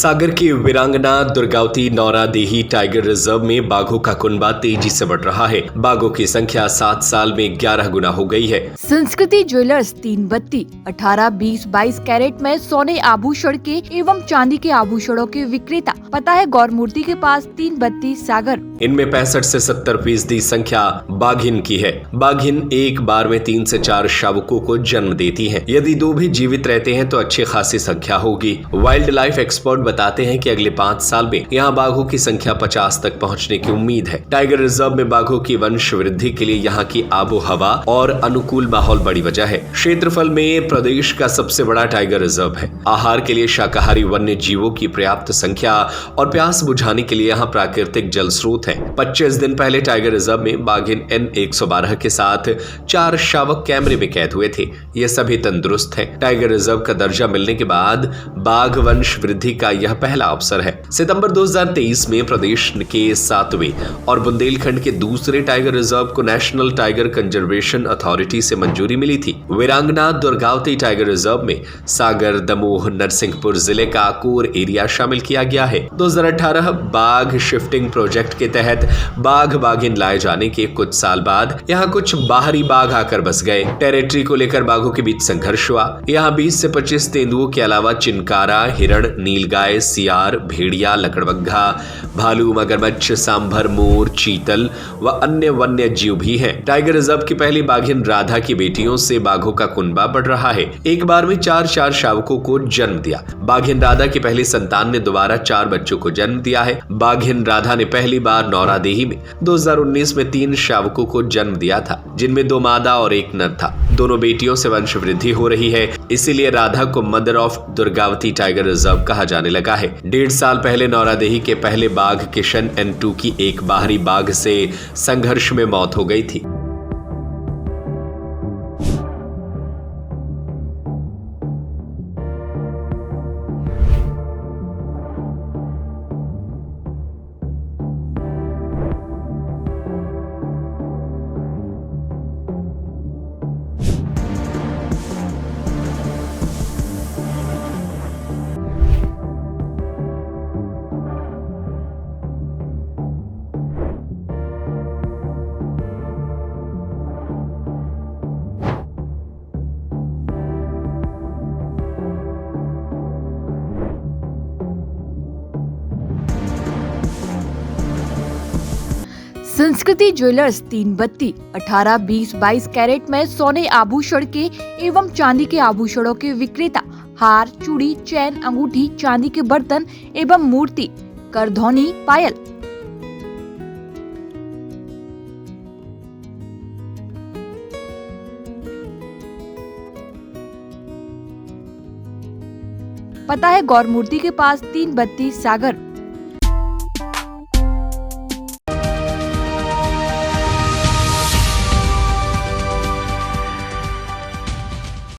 सागर की वीरांगना Durgavati Nauradehi tiger reserve में बाघों का कुनबा तेजी से बढ़ रहा है। बाघों की संख्या 7 साल में 11 गुना हो गई है। संस्कृति ज्वेलर्स 3 बत्ती 18, 20, 22 कैरेट में सोने आभूषण के एवं चांदी के आभूषणों के विक्रेता। पता है गौर मूर्ति के पास 3 बत्ती सागर। इनमें 65 से 70% संख्या बाघिन की है। बाघिन एक बार में 3 से 4 शावकों को जन्म देती हैं। यदि 2 भी जीवित रहते हैं तो अच्छी खासी संख्या होगी। वाइल्ड लाइफ एक्सपर्ट बताते हैं कि अगले 5 साल में यहाँ बाघों की संख्या 50 तक पहुँचने की उम्मीद है। टाइगर रिजर्व में बाघों की वंश वृद्धि के लिए यहाँ की आबो हवा और अनुकूल माहौल बड़ी वजह है। क्षेत्रफल में प्रदेश का सबसे बड़ा टाइगर रिजर्व है। आहार के लिए शाकाहारी वन्य जीवों की पर्याप्त संख्या और प्यास बुझाने के लिए यहाँ प्राकृतिक जल स्रोत है। 25 दिन पहले टाइगर रिजर्व में बाघिन N112 के साथ 4 शावक कैमरे में कैद हुए थे। ये सभी तंदुरुस्त हैं। टाइगर रिजर्व का दर्जा मिलने के बाद बाघ वंश वृद्धि का यह पहला अवसर है। सितंबर 2023 में प्रदेश के 7वें और बुंदेलखंड के दूसरे टाइगर रिजर्व को नेशनल टाइगर कंजर्वेशन अथॉरिटी से मंजूरी मिली थी। वीरांगना दुर्गावती टाइगर रिजर्व में सागर, दमोह, नरसिंहपुर जिले का कोर एरिया शामिल किया गया है। 2018 बाघ शिफ्टिंग प्रोजेक्ट के तहत बाघ बाघिन लाए जाने के कुछ साल बाद यहाँ कुछ बाहरी बाघ आकर बस गए। टेरिटरी को लेकर बाघों के बीच संघर्ष हुआ। यहाँ 20 से 25 तेंदुओं के अलावा चिनकारा, हिरण, नीलगाय, सियार, भेड़िया, लकड़बग्घा, भालू, मगरमच्छ, सांभर, मोर, चीतल व अन्य वन्य जीव भी हैं। टाइगर रिजर्व की पहली बाघिन राधा की बेटियों से बाघों का कुनबा बढ़ रहा है। एक बार में 4 शावकों को जन्म दिया। बाघिन राधा की पहली संतान ने दोबारा 4 बच्चों को जन्म दिया है। बाघिन राधा ने पहली बार नौरादेही में 2019 में 3 शावकों को जन्म दिया था, जिनमें 2 मादा और 1 नर था। दोनों बेटियों से वंश वृद्धि हो रही है, इसीलिए राधा को mother of Durgavati tiger reserve कहा जाने लगा है। 1.5 साल पहले नौरादेही के पहले बाघ किशन N2 की एक बाहरी बाघ से संघर्ष में मौत हो गई थी। संस्कृति ज्वेलर्स 3 बत्ती 18, 20, 22 कैरेट में सोने आभूषण के एवं चांदी के आभूषणों के विक्रेता। हार, चूड़ी, चैन, अंगूठी, चांदी के बर्तन एवं मूर्ति, करधौनी, पायल। पता है गौर मूर्ति के पास 3 बत्ती सागर।